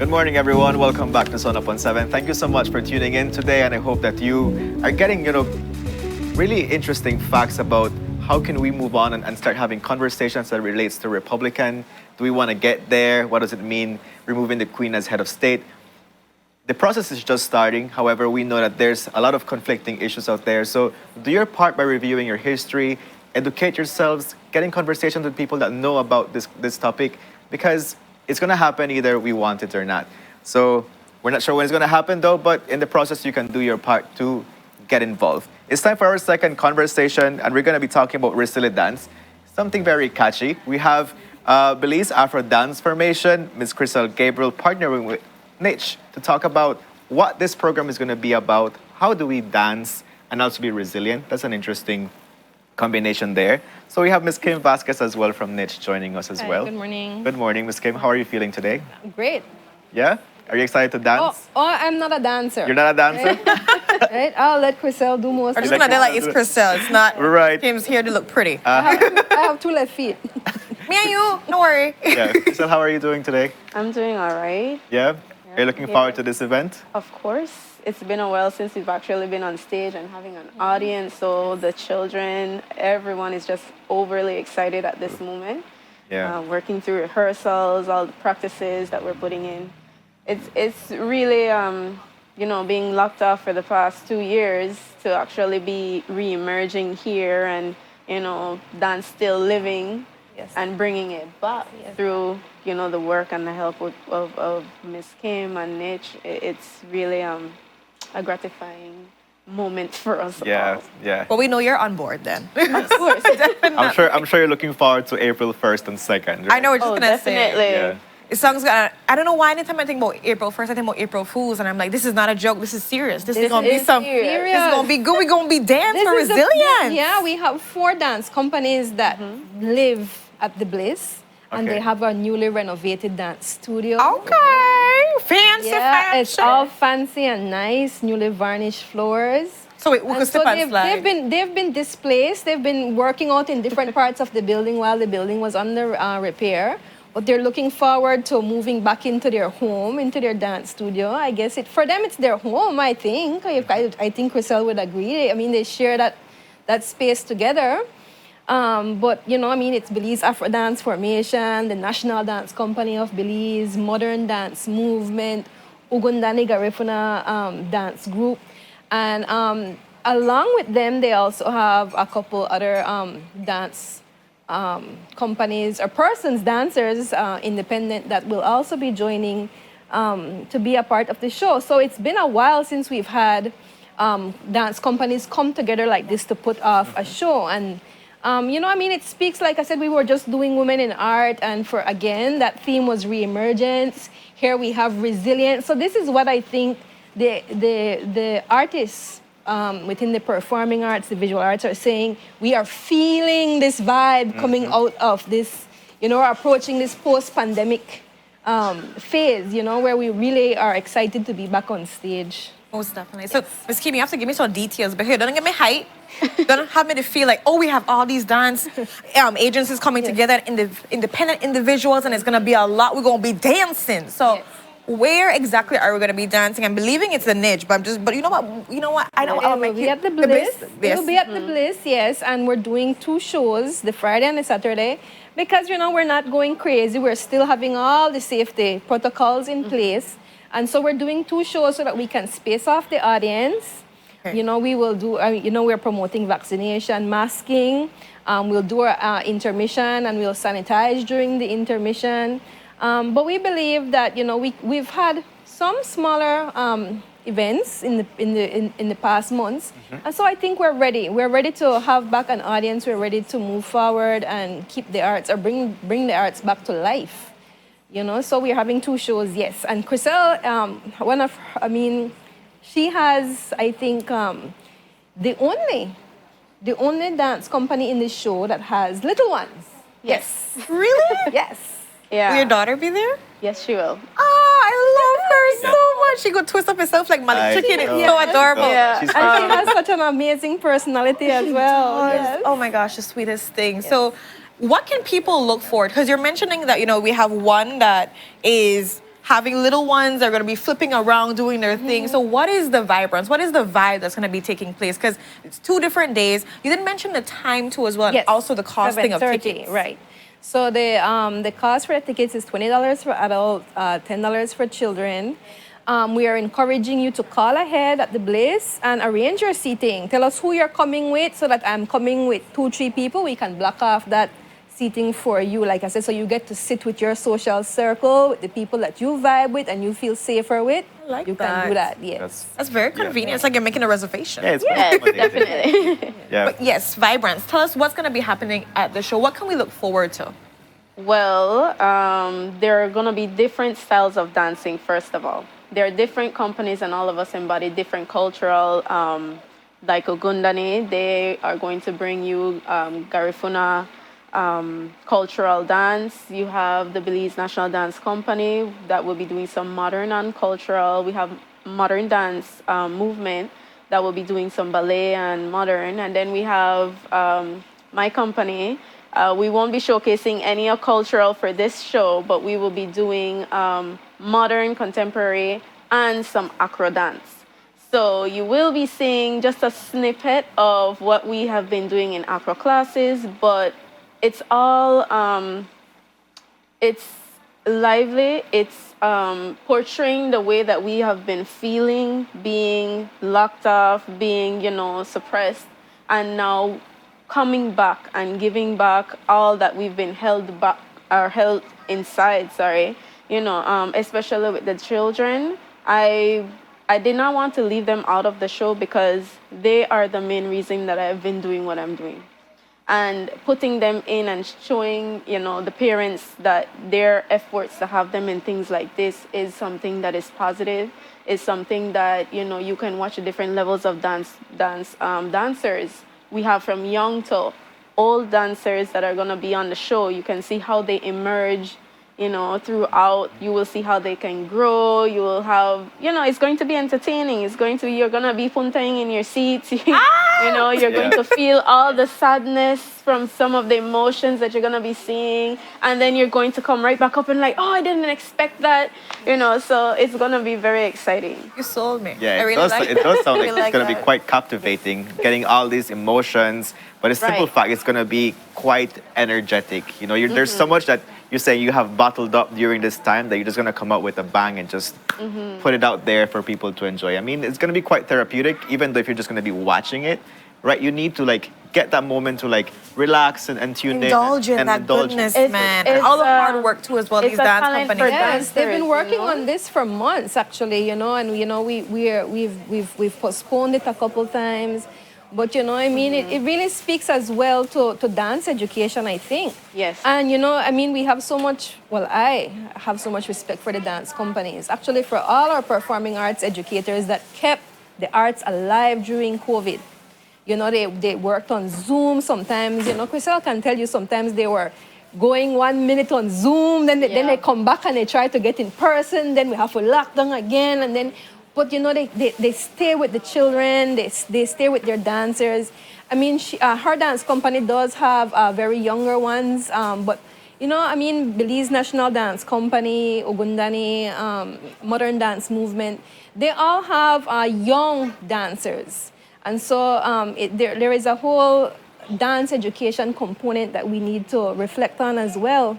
Good morning, everyone. Welcome back to Sun Up on 7. Thank you so much for tuning in today, and I hope that you are getting, really interesting facts about how can we move on and start having conversations that relates to Republican. Do we want to get there? What does it mean removing the Queen as head of state? The process is just starting. However, we know that there's a lot of conflicting issues out there. So do your part by reviewing your history, educate yourselves, getting conversations with people that know about this topic, because it's going to happen either we want it or not. So we're not sure when it's going to happen, though, but in the process, you can do your part to get involved. It's time for our second conversation, and we're going to be talking about Resilidance, something very catchy. We have Belize Afro Dance Formation, Ms. Crystal Gabriel, partnering with Niche to talk about what this program is going to be about, how do we dance and also be resilient. That's an interesting combination there. So we have Ms. Kim Vasquez as well from Niche joining us as well. Good morning. Good morning, Ms. Kim. How are you feeling today? Great. Yeah? Are you excited to dance? Oh, I'm not a dancer. You're not a dancer? Right? I'll let Chriselle do most I'm of just it. gonna like it's Crystal. It's not. Right. Kim's here to look pretty. I have two left feet. Me and you, don't worry. Yeah. So how are you doing today? I'm doing all right. Yeah? Are you looking forward to this event? Of course. It's been a while since we've actually been on stage and having an audience. So the children, everyone is just overly excited at this moment. Yeah. Working through rehearsals, all the practices that we're putting in. It's really, being locked off for the past 2 years to actually be re-emerging here and, dance still living. Yes. And bringing it back through, the work and the help of Miss Kim and Niche. It's really a gratifying moment for us Yeah, all. yeah. Well, we know you're on board then. Of course. I'm sure you're looking forward to April 1st and 2nd. I know we're just Oh, gonna definitely. say. Yeah. The song's gonna. I don't know why. Anytime I think about April 1st, I think about April Fools, and I'm like, this is not a joke. This is serious. This is gonna be is some. serious. This is gonna be good. We're gonna be dance for is the- resilience. yeah, we have 4 dance companies that live at the Bliss, and Okay. they have a newly renovated dance studio. Okay. Fancy, Yeah, fancy. it's all fancy and nice, newly varnished floors. So wait, we And could so step and slide. they've been displaced. They've been working out in different parts of the building while the building was under repair. But they're looking forward to moving back into their home, into their dance studio. I guess for them it's their home. I think. I think Chriselle would agree. I mean, they share that space together. But it's Belize Afro Dance Formation, the National Dance Company of Belize, Modern Dance Movement, Ugundani Garifuna Dance Group. And along with them, they also have a couple other dance companies or persons, dancers, independent, that will also be joining to be a part of the show. So it's been a while since we've had dance companies come together like this to put off a show. And it speaks, like I said, we were just doing Women in Art, and that theme was reemergence. Here we have resilience. So this is what I think the artists within the performing arts, the visual arts, are saying. We are feeling this vibe coming out of this, approaching this post-pandemic phase, where we really are excited to be back on stage. Most definitely. So, Ms. Kim, you have to give me some details, but here, don't give me hype. Don't have me to feel like, we have all these dance agencies coming together, independent individuals, and it's gonna be a lot. We're gonna be dancing. So, where exactly are we gonna be dancing? I'm believing it's the Niche, but you know what? I know. It will be at the Bliss. It will be at the Bliss, yes. And we're doing 2 shows, the Friday and the Saturday, because we're not going crazy. We're still having all the safety protocols in place. And so we're doing 2 shows so that we can space off the audience. Okay. We will do, we're promoting vaccination, masking. We'll do our intermission, and we'll sanitize during the intermission. But we believe that, we've had some smaller events in the past months. And so I think we're ready. We're ready to have back an audience. We're ready to move forward and keep the arts, or bring the arts back to life. So we're having 2 shows, yes. And Chriselle, she has, I think, the only dance company in this show that has little ones. Yes. Really? Yes. Yeah. Will your daughter be there? Yes, she will. Oh, I love her so much. She could twist up herself like Malik Chicken. It's so adorable. Yeah. She's And she has such an amazing personality as well. Yes. Oh my gosh, the sweetest thing. So, what can people look for? Because you're mentioning that we have one that is having little ones that are going to be flipping around doing their thing. So what is the vibrance? What is the vibe that's going to be taking place? Because it's 2 different days. You didn't mention the time too as well, and also the costing of 7:30, tickets. right. So the cost for the tickets is $20 for adults, $10 for children. We are encouraging you to call ahead at the Blaze and arrange your seating. Tell us who you're coming with so that I'm coming with 2-3 people. We can block off that seating for you, like I said, so you get to sit with your social circle, with the people that you vibe with and you feel safer with. I like you that. can do that, yes. That's very convenient. It's like you're making a reservation. Yeah, it's Yes, accommodating. definitely. Yeah. But yes, vibrance. Tell us what's going to be happening at the show. What can we look forward to? Well, there are going to be different styles of dancing, first of all. There are different companies, and all of us embody different cultural, like Ogundani, they are going to bring you Garifuna cultural dance. You have the Belize National Dance Company that will be doing some modern and cultural. We have modern dance movement that will be doing some ballet and modern. And then we have my company. We won't be showcasing any cultural for this show, but we will be doing modern, contemporary, and some acro dance. So you will be seeing just a snippet of what we have been doing in acro classes, but it's all, it's lively, it's portraying the way that we have been feeling, being locked off, being, suppressed, and now coming back and giving back all that we've been held back or held inside, especially with the children. I did not want to leave them out of the show because they are the main reason that I've been doing what I'm doing. And putting them in and showing, the parents that their efforts to have them in things like this is something that is positive, is something that, you can watch the different levels of dancers. We have from young to old dancers that are going to be on the show. You can see how they emerge, throughout. You will see how they can grow. You will have, it's going to be entertaining. You're going to be puntaing in your seats. You're going to feel all the sadness from some of the emotions that you're going to be seeing. And then you're going to come right back up and like, I didn't expect that. So it's going to be very exciting. You sold me. Yeah, I really like it does sound like really it's going to be that. quite captivating, getting all these emotions. But the simple fact, it's going to be quite energetic. There's so much that you're saying you have bottled up during this time that you're just going to come out with a bang and just put it out there for people to enjoy. I mean, it's going to be quite therapeutic, even though if you're just going to be watching it, right? You need to get that moment to relax and tune indulge in. in that goodness, It's- man. it's, and all the hard work too as well, it's these a dance talent for companies. Yes, they've been dancers, working on this for months actually, and we've postponed it a couple times. But it really speaks as well to dance education, I think. Yes. And we have so much, I have so much respect for the dance companies. Actually, for all our performing arts educators that kept the arts alive during COVID. They worked on Zoom sometimes. Crystal can tell you sometimes they were going 1 minute on Zoom, then they come back and they try to get in person, then we have to lock down again, and then. But they stay with the children, they stay with their dancers. I mean, her dance company does have very younger ones, but Belize National Dance Company, Ogundani, Modern Dance Movement, they all have young dancers. And so there is a whole dance education component that we need to reflect on as well.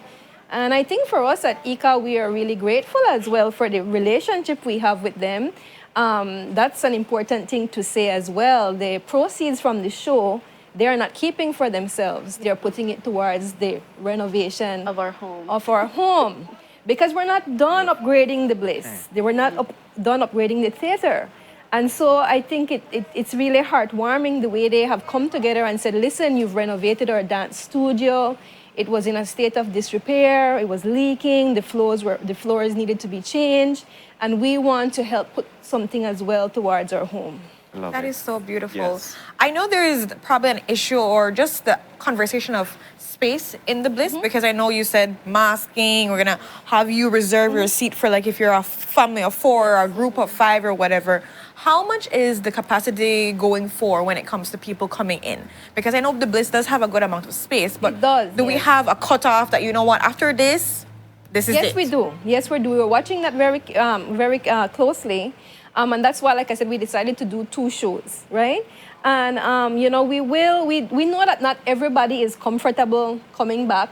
And I think for us at ICA, we are really grateful as well for the relationship we have with them. That's an important thing to say as well. The proceeds from the show, they are not keeping for themselves. They're putting it towards the renovation Of our home. Because we're not done upgrading the Bliss. They were not done upgrading the theater. And so I think it's really heartwarming the way they have come together and said, listen, you've renovated our dance studio. It was in a state of disrepair. It was leaking. The floors needed to be changed. And we want to help put something as well towards our home. That is so beautiful. Yes. I know there is probably an issue or just the conversation of space in the Bliss because I know you said masking. We're going to have you reserve your seat for if you're a family of 4 or a group of 5 or whatever. How much is the capacity going for when it comes to people coming in? Because I know the Bliss does have a good amount of space, but It does, do we yes. have a cutoff that, after this, this is Yes, it. we do. Yes, we do. We're watching that very closely. And that's why, like I said, we decided to do 2 shows, right? And, you know, we know that not everybody is comfortable coming back.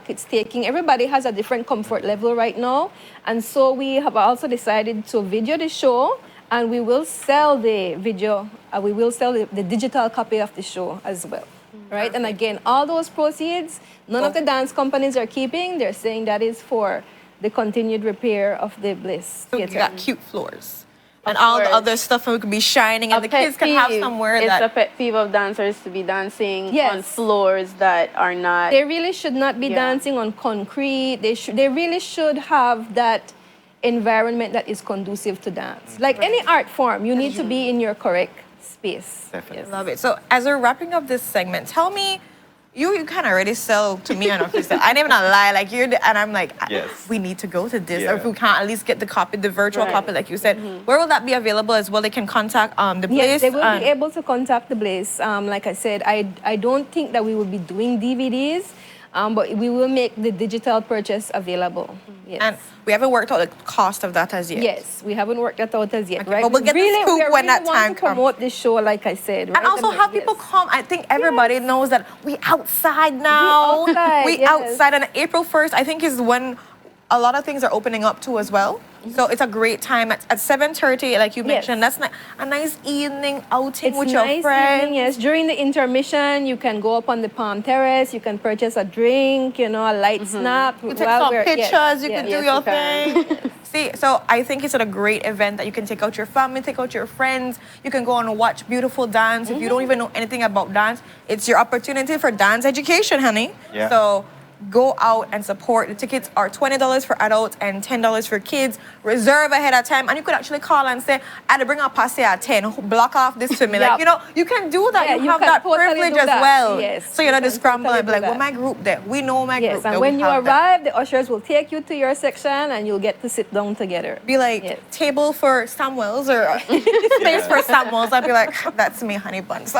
Everybody has a different comfort level right now. And so we have also decided to video the show, and we will sell the video, we will sell the digital copy of the show as well. Right? And again, all those proceeds, none of the dance companies are keeping. They're saying that is for the continued repair of the Bliss So you Theater. got cute floors. And all the course. other stuff could be shining, and the kids can have somewhere It's a that. pet peeve of dancers to be dancing Yes. on floors that are not. They really should not be Yeah. dancing on concrete. They really should have that environment that is conducive to dance. Like any art form, you need to be in your correct space. Definitely. Love it. So as we're wrapping up this segment, tell me, you kind of already sell to me on a crystal. I never not lie, like and I'm like, Yes. we need to go to this. Yeah. Or if we can't at least get the copy, the virtual Right. copy, like you said, where will that be available as well? They can contact the place. Yes, they will and- be able to contact the Blaze. Like I said, I don't think that we will be doing DVDs, but we will make the digital purchase available. Yes. And we haven't worked out the cost of that as yet. Yes, we haven't worked that out as yet, Okay, right? but we'll get the we scoop when that want time to comes. promote this show, like I said, right? And also have people yes. come. I think everybody knows that we outside now. outside, We yes. outside. And April 1st, I think, is when a lot of things are opening up too as well. So it's a great time at 7:30, like you Yes. mentioned. That's a nice evening outing It's with nice your friends. evening, yes. During the intermission, you can go up on the palm terrace. You can purchase a drink, you know, a light snack. You take some pictures, you can do Yes, your you can. thing. See, so I think it's a great event that you can take out your family, take out your friends. You can go and watch beautiful dance. If you don't even know anything about dance, it's your opportunity for dance education, honey. Yeah. So go out and support. The tickets are $20 for adults and $10 for kids. Reserve ahead of time. And you could actually call and say, I had to bring a passe at 10. Block off this to me. Yep. Like, you know, you can do that. Yeah, you you have can that totally privilege do as that. well. Yes, So you're you not can just scrambling totally and be do like, well, that. my group there. We know my Yes, group and there. when We you have that. arrive, the ushers will take you to your section and you'll get to sit down together. Be like, Yes. table for Samuels or space for Samuels. I'd be like, that's me, honey buns.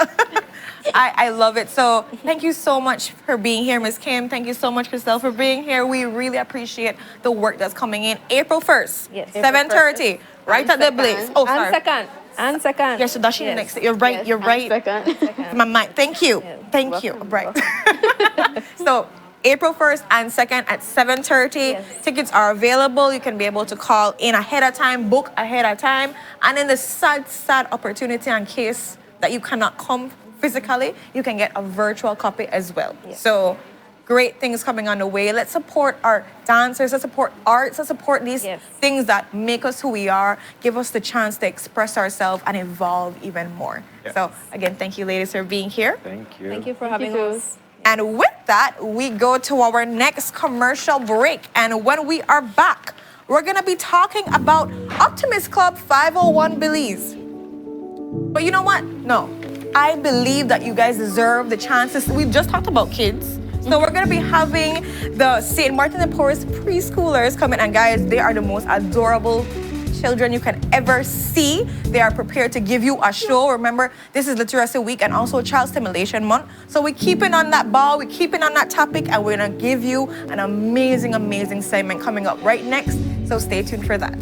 I love it. So thank you so much for being here, Miss Kim. Thank you so much, Christelle, for being here. We really appreciate the work that's coming in. April 1st, Yes. 7:30, right And at the second. Blaze. Oh, And sorry. second. Yes, so that's Yes. next. You're right. Yes. You're right. Second. My mind. Thank you. Yes. Thank you. Welcome. Right. So April 1st and 2nd at 7:30. Yes. Tickets are available. You can be able to call in ahead of time, book ahead of time. And in the sad opportunity in case that you cannot come physically, you can get a virtual copy as well. Yes. So great things coming on the way. Let's support our dancers, let's support arts, let's support these Yes. things that make us who we are, give us the chance to express ourselves and evolve even more. Yes. So again, thank you ladies for being here. Thank you. Thank you for Thank you having too. us. And with that, we go to our next commercial break. And when we are back, we're going to be talking about Optimist Club 501 Belize. But you know what? No. I believe that you guys deserve the chances. We just talked about kids. So we're going to be having the St. Martin de Porres preschoolers come in. And guys, they are the most adorable children you can ever see. They are prepared to give you a show. Remember, this is Literacy Week and also Child Stimulation Month. So we're keeping on that ball, we're keeping on that topic, and we're gonna give you an amazing, amazing segment coming up right next. So stay tuned for that.